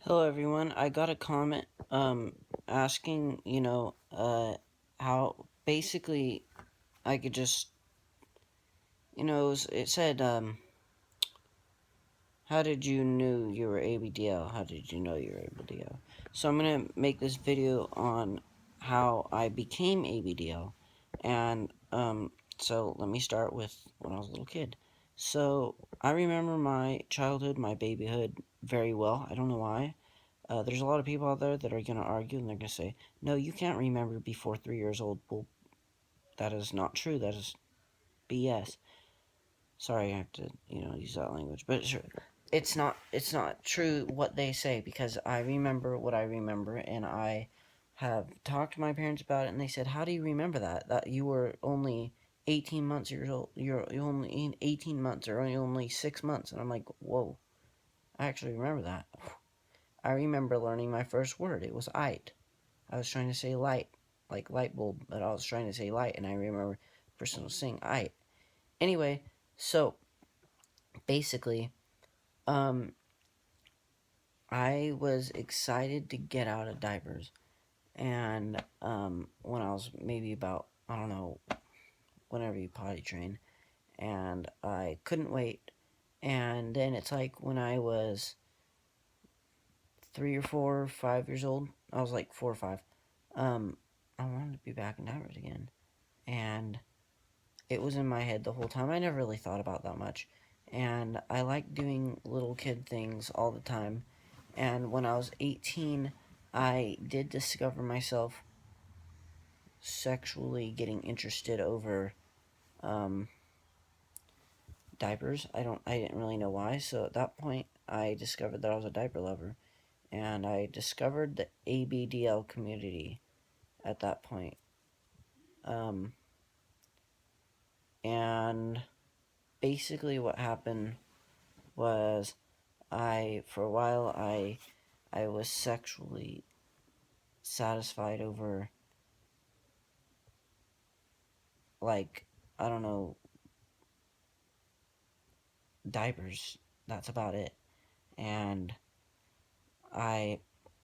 Hello everyone. I got a comment asking, how basically I could just, it said how did you knew you were ABDL? How did you know you were ABDL? So I'm going to make this video on how I became ABDL. And so let me start with when I was a little kid. So I remember my childhood, my babyhood very well. I don't know why. There's a lot of people out there that are going to argue and they're going to say, no, you can't remember before 3 years old. Well, that is not true. That is BS. Sorry, I have to, use that language. But sure, it's not true what they say because I remember what I remember and I have talked to my parents about it and they said, how do you remember that? That you were only 18 months years old. You're only in 18 months or only 6 months. And I'm like, whoa, I actually remember that. I remember learning my first word. It was "ite." I was trying to say light, like light bulb, but I was trying to say light, and I remember the person was saying "ite." Anyway, so basically, um, I was excited to get out of diapers, and when I was maybe about, I don't know, whenever you potty train, and I couldn't wait, and then it's like when I was 3 or 4, 5 years old. I was like 4 or 5. Um, I wanted to be back in diapers again, and it was in my head the whole time. I never really thought about that much. And I like doing little kid things all the time. And when I was 18, I did discover myself sexually getting interested over um, diapers. I didn't really know why. So at that point, I discovered that I was a diaper lover. And I discovered the ABDL community at that point. Um, and basically what happened was for a while, I was sexually satisfied over, like, I don't know, diapers. That's about it. And I